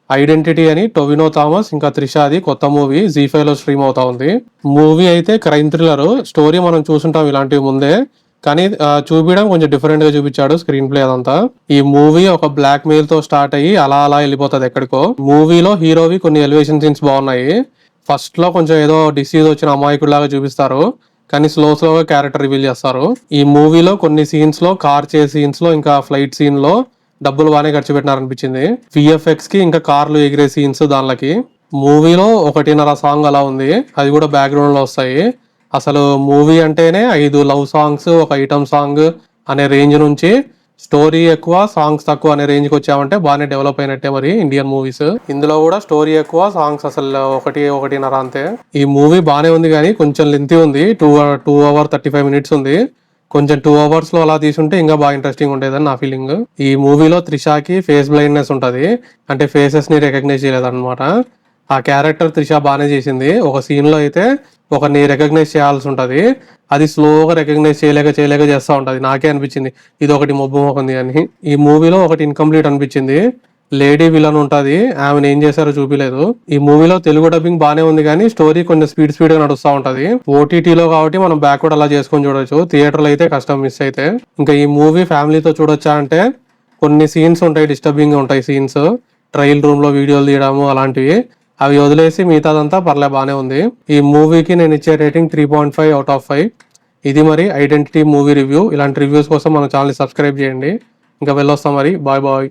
Identity అని Tovino Thomas ఇంకా త్రిషాది కొత్త మూవీ జీ5 లో స్ట్రీమ్ అవుతా ఉంది. మూవీ అయితే క్రైమ్ థ్రిల్లర్. స్టోరీ మనం చూసుంటాం ఇలాంటివి ముందే, కానీ చూపించడం కొంచెం డిఫరెంట్ గా చూపించాడు స్క్రీన్ ప్లే అదంతా. ఈ మూవీ ఒక బ్లాక్ మెయిల్ తో స్టార్ట్ అయ్యి అలా అలా వెళ్ళిపోతుంది ఎక్కడికో. మూవీలో హీరోవి కొన్ని ఎలివేషన్ సీన్స్ బాగున్నాయి. ఫస్ట్ లో కొంచెం ఏదో డిసీజ్ వచ్చిన అమాయకుడిలాగా చూపిస్తారు, కానీ స్లోగా క్యారెక్టర్ రివీల్ చేస్తారు. ఈ మూవీలో కొన్ని సీన్స్ లో, కార్ చేసే సీన్స్ లో ఇంకా ఫ్లైట్ సీన్ లో డబ్బులు బాగానే ఖర్చు పెట్టినారనిపించింది. విఎఫ్ఎక్స్ కి ఇంకా కార్లు ఎగిరే సీన్స్ దానిలకి. మూవీలో 1.5 సాంగ్ అలా ఉంది, అది కూడా బ్యాక్గ్రౌండ్ లో వస్తాయి. అసలు మూవీ అంటేనే 5 లవ్ సాంగ్స్, ఒక ఐటమ్ సాంగ్ అనే రేంజ్ నుంచి స్టోరీ ఎక్కువ సాంగ్స్ తక్కువ అనే రేంజ్ కి వచ్చామంటే బాగానే డెవలప్ అయినట్టే మరి ఇండియన్ మూవీస్. ఇందులో కూడా స్టోరీ ఎక్కువ, సాంగ్స్ అసలు 1.5 అంతే. ఈ మూవీ బాగానే ఉంది కానీ కొంచెం లెంతీ ఉంది. 2 hours 35 minutes ఉంది. కొంచెం 2 hours లో అలా తీసుంటే ఇంకా బాగా ఇంట్రెస్టింగ్ ఉండేదని నా ఫీలింగ్. ఈ మూవీలో త్రిషాకి ఫేస్ బ్లైండ్నెస్ ఉంటది, అంటే ఫేసెస్ ని రికగ్నైజ్ చేయలేదన్నమాట. ఆ క్యారెక్టర్ త్రిష బాగానే చేసింది. ఒక సీన్ లో అయితే ఒకరిని రికగ్నైజ్ చేయాల్సి ఉంటది, అది స్లోగా రికగ్నైజ్ చేయలేక చేస్తా ఉంటది. నాకే అనిపించింది ఇది ఒకటి మొబ్బు మొక్కంది అని. ఈ మూవీలో ఒకటి ఇన్కంప్లీట్ అనిపించింది. లేడీ విలన్ ఉంటది, ఆమెను ఏం చేశారో చూపిలేదు. ఈ మూవీలో తెలుగు డబ్బింగ్ బానే ఉంది కానీ స్టోరీ కొంచెం స్పీడ్ గా నడుస్తా ఉంటది. ఓటీటీలో కాబట్టి మనం బ్యాక్వర్డ్ అలా చేసుకొని చూడొచ్చు, థియేటర్ లో అయితే కష్టం మిస్ అయితే. ఇంకా ఈ మూవీ ఫ్యామిలీతో చూడొచ్చా అంటే కొన్ని సీన్స్ ఉంటాయి, డిస్టర్బింగ్ ఉంటాయి సీన్స్. ట్రయల్ రూమ్ లో వీడియోలు తీయడము అలాంటివి, అవి వదిలేసి మిగతాదంతా పర్లే బానే ఉంది. ఈ మూవీకి నేను ఇచ్చే రేటింగ్ 3.5 out of 5. ఇది మరి ఐడెంటిటీ మూవీ రివ్యూ. ఇలాంటి రివ్యూస్ కోసం మన ఛానల్ సబ్స్క్రైబ్ చేయండి. ఇంకా వెళ్ళొస్తాం మరి. Bye bye.